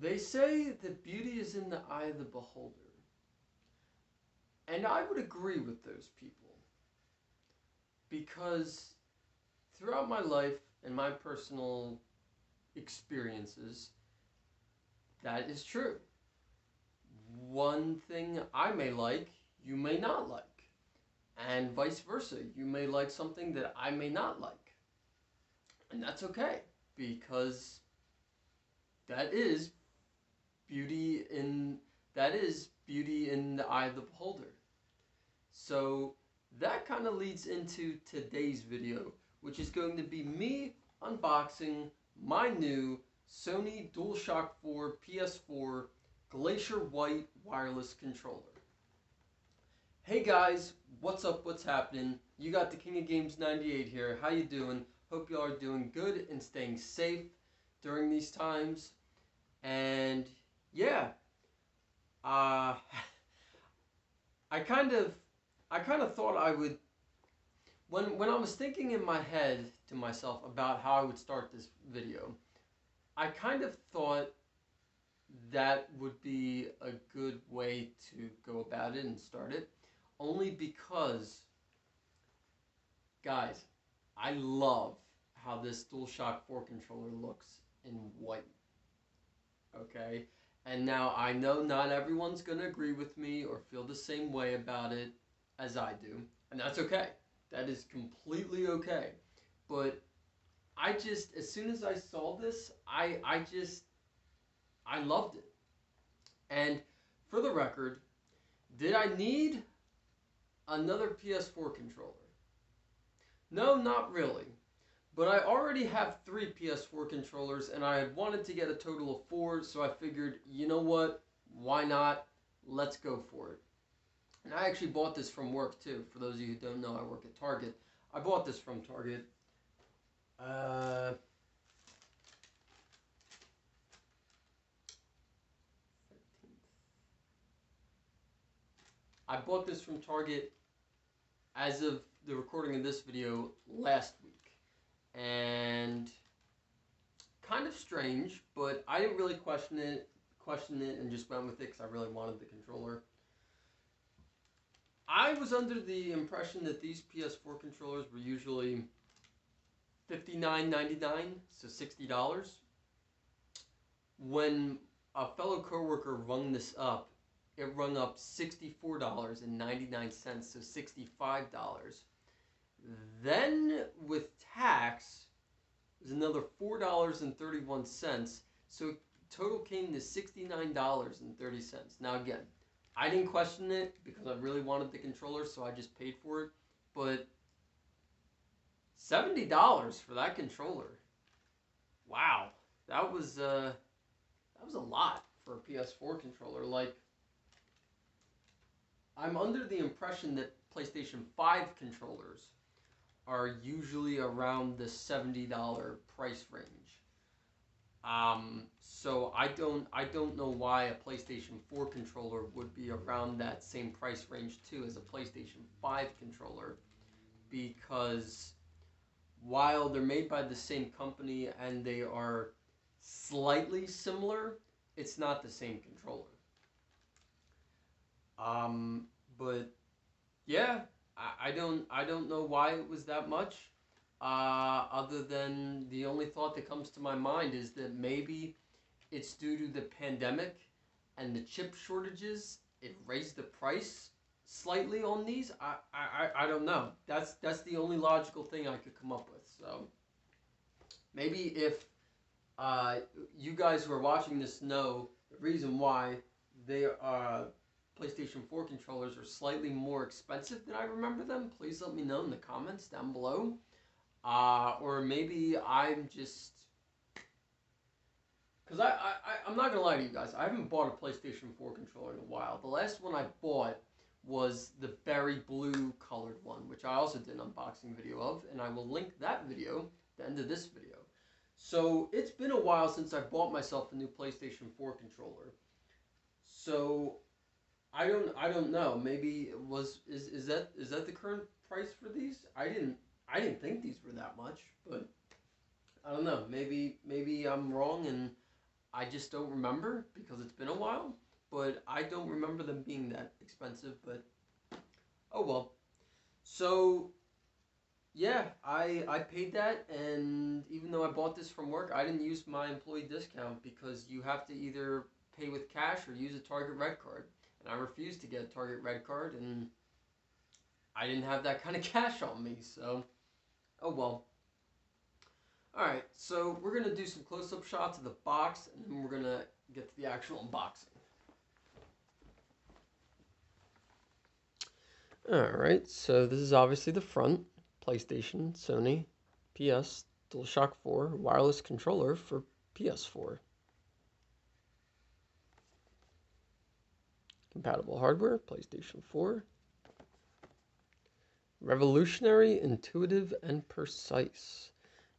They say that beauty is in the eye of the beholder. And I would agree with those people. Because throughout my life and my personal experiences, that is true. One thing I may like, you may not like. And vice versa. You may like something that I may not like. And that's okay. Because that is beauty in the eye of the beholder. So that kind of leads into today's video, which is going to be me unboxing my new Sony DualShock 4 PS4 Glacier White wireless controller. Hey guys, what's up, what's happening? You got the King of Games 98 here. How you doing? Hope y'all are doing good and staying safe during these times. And yeah, I kind of thought I would, when I was thinking in my head to myself about how I would start this video, I kind of thought that would be a good way to go about it and start it, only because, guys, I love how this DualShock 4 controller looks in white. Okay? And now I know not everyone's going to agree with me or feel the same way about it as I do. And that's okay. That is completely okay. But I just, as soon as I saw this, I loved it. And for the record, did I need another PS4 controller? No, not really. But I already have 3 PS4 controllers, and I had wanted to get a total of 4, so I figured, you know what? Why not? Let's go for it. And I actually bought this from work, too. For those of you who don't know, I work at Target. I bought this from Target. I bought this from Target as of the recording of this video last week. And kind of strange, but I didn't really question it and just went with it because I really wanted the controller. I was under the impression that these PS4 controllers were usually $59.99, so $60. When a fellow coworker rung this up, it rung up $64.99, so $65. Then with tax, it was another $4.31, so total came to $69.30. Now again, I didn't question it because I really wanted the controller, so I just paid for it. But $70 for that controller, wow, that was a lot for a PS4 controller. Like, I'm under the impression that PlayStation 5 controllers are usually around the $70 price range. So I don't know why a PlayStation 4 controller would be around that same price range too as a PlayStation 5 controller, because while they're made by the same company and they are slightly similar, it's not the same controller. But yeah, I don't know why it was that much. Other than the only thought that comes to my mind is that maybe it's due to the pandemic and the chip shortages. It raised the price slightly on these. I don't know. That's the only logical thing I could come up with. So maybe if you guys who are watching this know the reason why they PlayStation 4 controllers are slightly more expensive than I remember them, please let me know in the comments down below. Or maybe I'm just... Because I'm not going to lie to you guys, I haven't bought a PlayStation 4 controller in a while. The last one I bought was the berry blue colored one, which I also did an unboxing video of, and I will link that video at the end of this video. So it's been a while since I bought myself a new PlayStation 4 controller. So I don't know. Maybe it was is that the current price for these? I didn't think these were that much, but I don't know. Maybe I'm wrong, and I just don't remember because it's been a while. But I don't remember them being that expensive. But oh well. So yeah, I paid that, and even though I bought this from work, I didn't use my employee discount because you have to either pay with cash or use a Target Red Card. And I refused to get a Target Red Card, and I didn't have that kind of cash on me, so oh well. Alright, so we're going to do some close-up shots of the box, and then we're going to get to the actual unboxing. Alright, so this is obviously the front. PlayStation, Sony, PS, DualShock 4, wireless controller for PS4. Compatible hardware, PlayStation 4. Revolutionary, intuitive, and precise.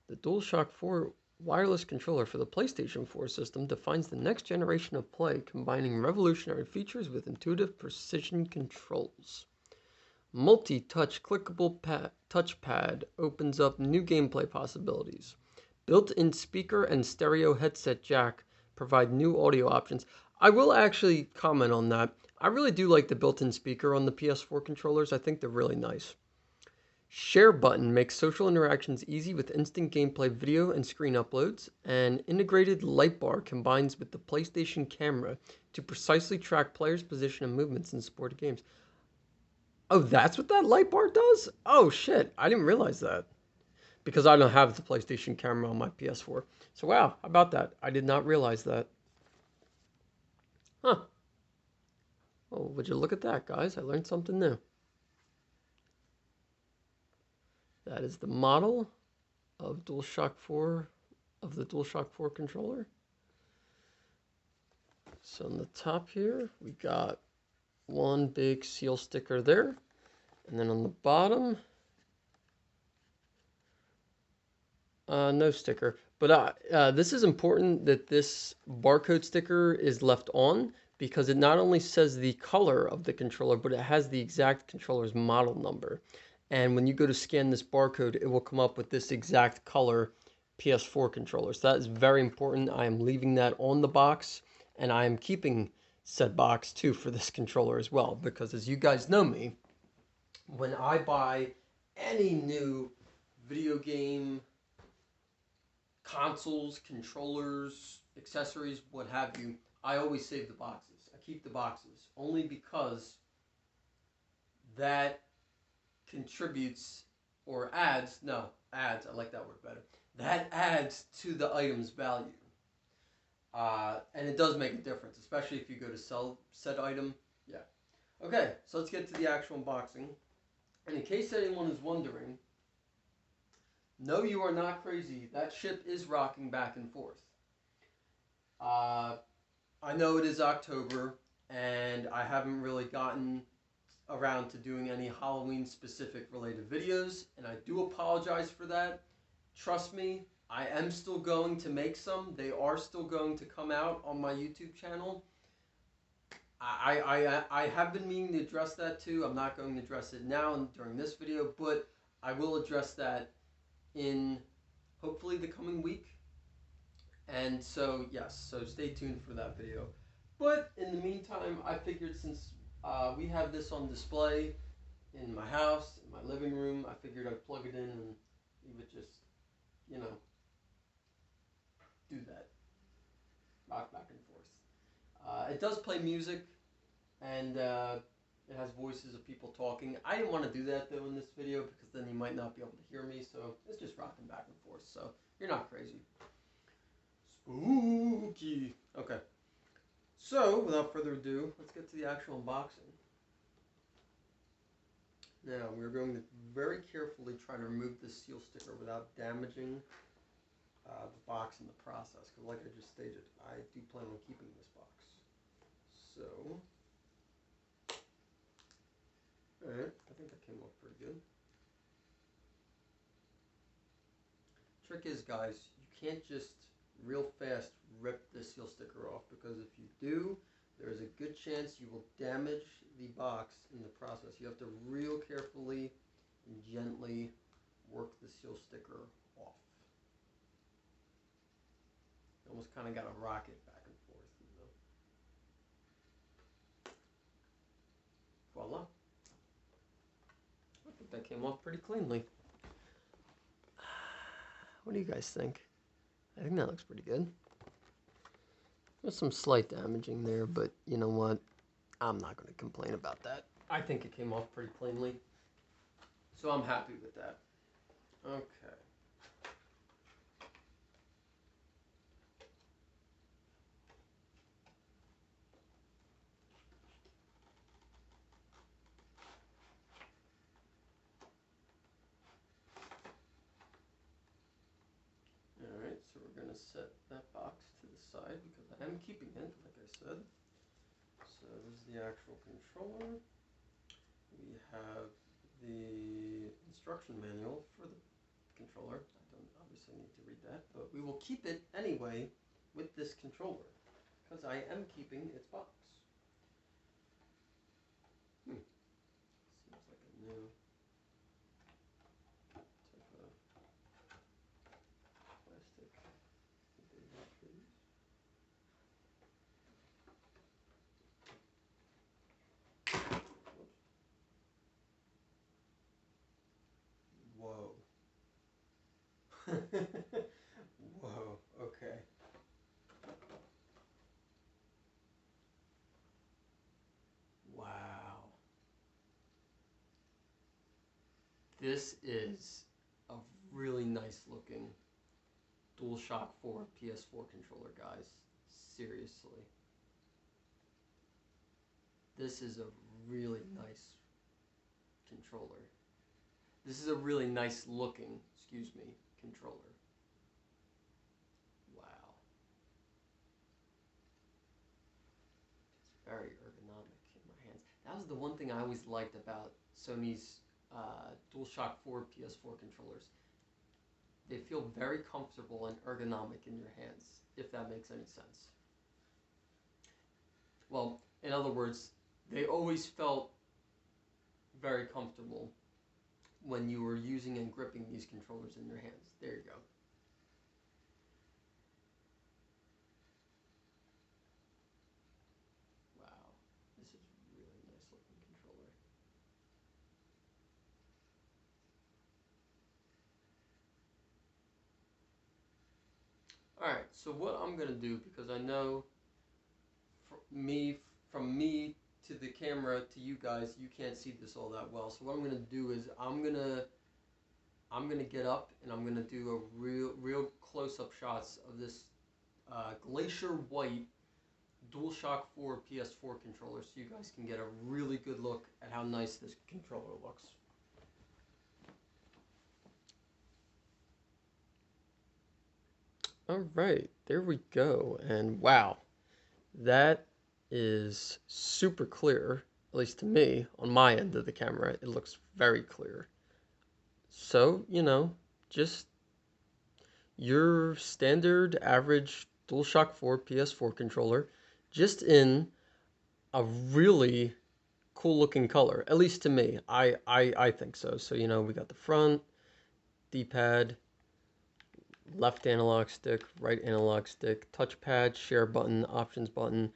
The DualShock 4 wireless controller for the PlayStation 4 system defines the next generation of play, combining revolutionary features with intuitive precision controls. Multi-touch clickable touchpad opens up new gameplay possibilities. Built-in speaker and stereo headset jack provide new audio options. I will actually comment on that. I really do like the built-in speaker on the PS4 controllers. I think they're really nice. Share button makes social interactions easy with instant gameplay video and screen uploads. And integrated light bar combines with the PlayStation camera to precisely track players' position and movements in supported games. Oh, that's what that light bar does? Oh, shit. I didn't realize that. Because I don't have the PlayStation camera on my PS4. So, wow. How about that? I did not realize that. Huh. Well, would you look at that, guys? I learned something new. That is the model of DualShock 4, of the DualShock 4 controller. So, on the top here, we got one big seal sticker there. And then on the bottom, no sticker. But this is important that this barcode sticker is left on because it not only says the color of the controller, but it has the exact controller's model number. And when you go to scan this barcode, it will come up with this exact color PS4 controller. So that is very important. I am leaving that on the box, and I am keeping said box too for this controller as well, because as you guys know me, when I buy any new video game, consoles, controllers, accessories, what have you, I always save the boxes. I keep the boxes only because that contributes or adds, I like that word better. That adds to the item's value. And it does make a difference, especially if you go to sell said item. Yeah. Okay, so let's get to the actual unboxing. And in case anyone is wondering, no, you are not crazy. That ship is rocking back and forth. I know it is October, and I haven't really gotten around to doing any Halloween-specific related videos, and I do apologize for that. Trust me, I am still going to make some. They are still going to come out on my YouTube channel. I have been meaning to address that too. I'm not going to address it now during this video, but I will address that in hopefully the coming week. And so, yes, so stay tuned for that video. But in the meantime, I figured since we have this on display in my house, in my living room, I figured I'd plug it in and we would just, you know, do that. Rock back and forth. It does play music, and it has voices of people talking. I didn't want to do that, though, in this video, because then you might not be able to hear me, so it's just rocking back and forth, so you're not crazy. Spooky. Okay. So, without further ado, let's get to the actual unboxing. Now, we're going to very carefully try to remove this seal sticker without damaging the box in the process, because like I just stated, I do plan on keeping this box. So, alright, I think that came off pretty good. Trick is, guys, you can't just real fast rip the seal sticker off, because if you do, there's a good chance you will damage the box in the process. You have to real carefully and gently work the seal sticker off. almost kind of got a rocket back and forth, Voila. I think that came off pretty cleanly. What do you guys think? I think that looks pretty good. There's some slight damaging there, but you know what? I'm not going to complain about that. I think it came off pretty cleanly. So I'm happy with that. Okay. Alright, so we're going to set that box to the side because I am keeping it, like I said. So this is the actual controller. We have the instruction manual for the controller. I don't obviously need to read that, but we will keep it anyway with this controller because I am keeping its box. Seems like a new type of plastic that they use for these. Whoa. Whoa, okay. Wow. This is a really nice looking DualShock 4 PS4 controller, guys. Seriously. This is a really nice controller. This is a really nice looking, controller. Wow. It's very ergonomic in my hands. That was the one thing I always liked about Sony's DualShock 4 PS4 controllers. They feel very comfortable and ergonomic in your hands, if that makes any sense. Well, in other words, they always felt very comfortable when you were using and gripping these controllers in your hands. There you go. Wow, this is really nice looking controller. Alright, so what I'm going to do, because I know from me to the camera to you guys, you can't see this all that well. So what I'm going to do is I'm going to get up and I'm going to do a real close-up shots of this Glacier White DualShock 4 PS4 controller so you guys can get a really good look at how nice this controller looks. Alright, there we go. And wow, that is super clear, at least to me, on my end of the camera. It looks very clear. So, just your standard average DualShock 4 PS4 controller, just in a really cool looking color, at least to me. I think so. So, we got the front, D-pad, left analog stick, right analog stick, touchpad, share button, options button,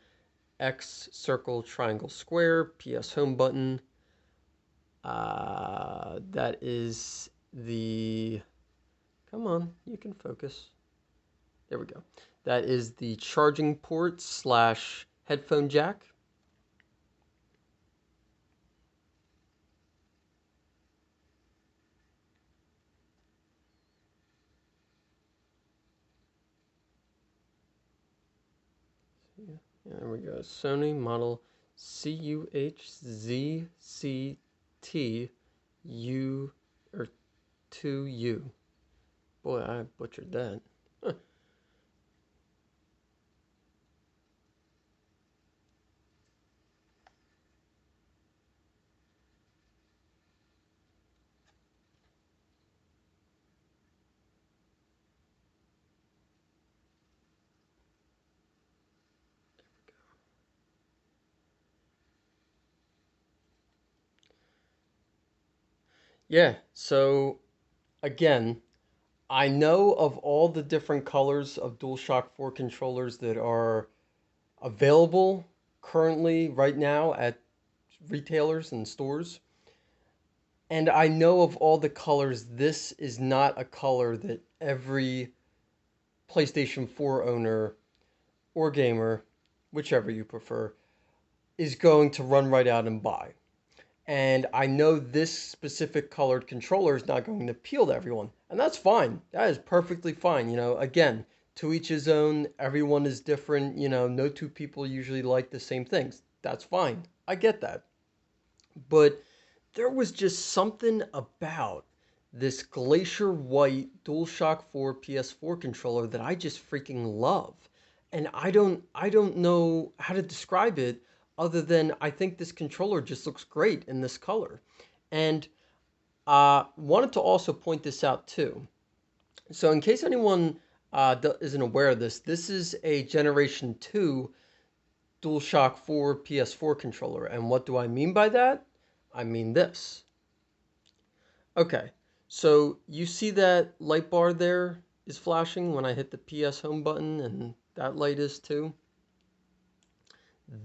X, circle, triangle, square, PS home button. That is the... Come on, you can focus. There we go. That is the charging port / headphone jack. Yeah, there we go. Sony model CUHZCT-U or 2U. Boy, I butchered that. Huh. Yeah, so again, I know of all the different colors of DualShock 4 controllers that are available currently right now at retailers and stores. And I know of all the colors, this is not a color that every PlayStation 4 owner or gamer, whichever you prefer, is going to run right out and buy. And I know this specific colored controller is not going to appeal to everyone. And that's fine. That is perfectly fine. Again, to each his own. Everyone is different. No two people usually like the same things. That's fine. I get that. But there was just something about this Glacier White DualShock 4 PS4 controller that I just freaking love. And I don't know how to describe it other than I think this controller just looks great in this color. And wanted to also point this out too. So in case anyone isn't aware of this, this is a Generation 2 DualShock 4 PS4 controller. And what do I mean by that? I mean this. Okay, so you see that light bar there is flashing when I hit the PS home button, and that light is too.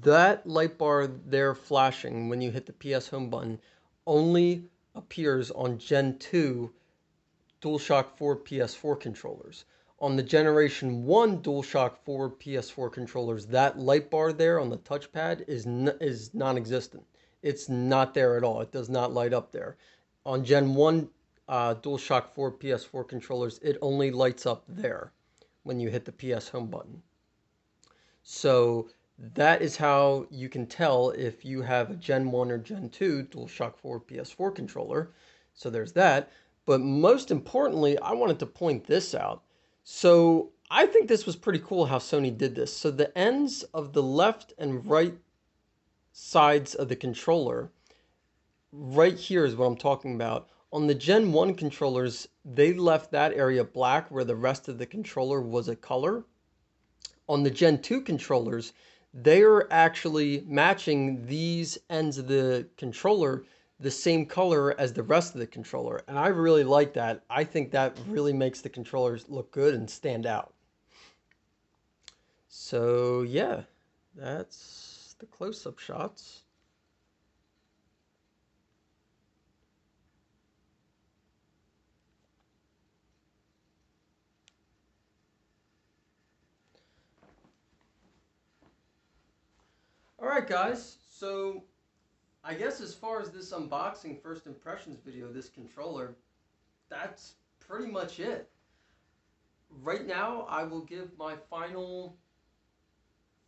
That light bar there flashing when you hit the PS home button only appears on Gen 2 DualShock 4 PS4 controllers. On the Generation 1 DualShock 4 PS4 controllers, that light bar there on the touchpad is non-existent. It's not there at all. It does not light up there. On Gen 1 DualShock 4 PS4 controllers, it only lights up there when you hit the PS home button. So that is how you can tell if you have a Gen 1 or Gen 2 DualShock 4 PS4 controller. So there's that. But most importantly, I wanted to point this out. So I think this was pretty cool how Sony did this. So the ends of the left and right sides of the controller, right here is what I'm talking about. On the Gen 1 controllers, they left that area black where the rest of the controller was a color. On the Gen 2 controllers, they are actually matching these ends of the controller the same color as the rest of the controller. And I really like that. I think that really makes the controllers look good and stand out. So yeah, that's the close-up shots. All right, guys. So I guess as far as this unboxing first impressions video, this controller, that's pretty much it. Right now, I will give my final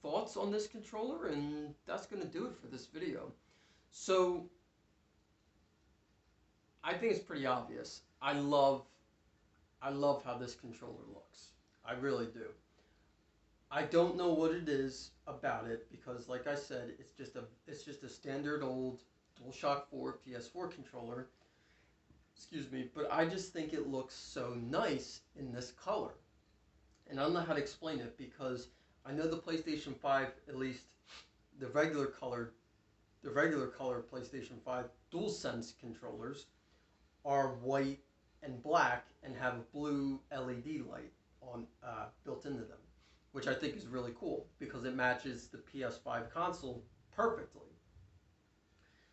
thoughts on this controller, and that's going to do it for this video. So I think it's pretty obvious. I love how this controller looks. I really do. I don't know what it is about it because, like I said, it's just a standard old DualShock 4 PS4 controller. Excuse me, but I just think it looks so nice in this color, and I don't know how to explain it because I know the PlayStation 5, at least the regular color PlayStation 5 DualSense controllers are white and black and have a blue LED light on built into them, which I think is really cool because it matches the PS5 console perfectly.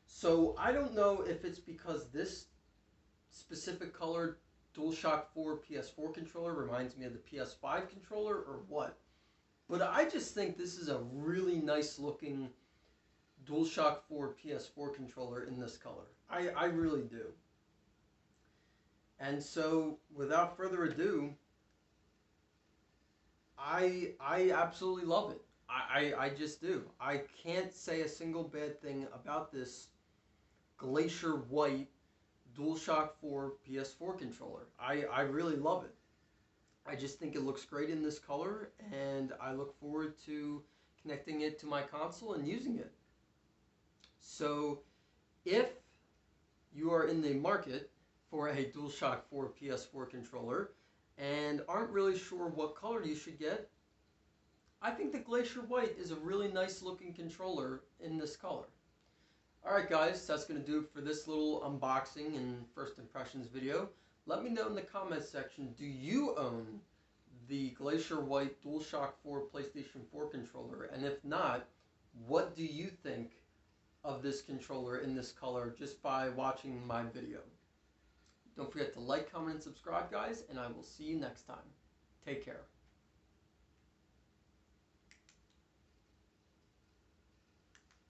So I don't know if it's because this specific colored DualShock 4 PS4 controller reminds me of the PS5 controller or what. But I just think this is a really nice looking DualShock 4 PS4 controller in this color. I really do. And so, without further ado, I absolutely love it. I just do. I can't say a single bad thing about this Glacier White DualShock 4 PS4 controller. I really love it. I just think it looks great in this color, and I look forward to connecting it to my console and using it. So, if you are in the market for a DualShock 4 PS4 controller and aren't really sure what color you should get, I think the Glacier White is a really nice looking controller in this color. Alright guys, that's going to do it for this little unboxing and first impressions video. Let me know in the comments section, do you own the Glacier White Dualshock 4 PlayStation 4 controller? And if not, what do you think of this controller in this color just by watching my video? Don't forget to like, comment, and subscribe, guys, and I will see you next time. Take care.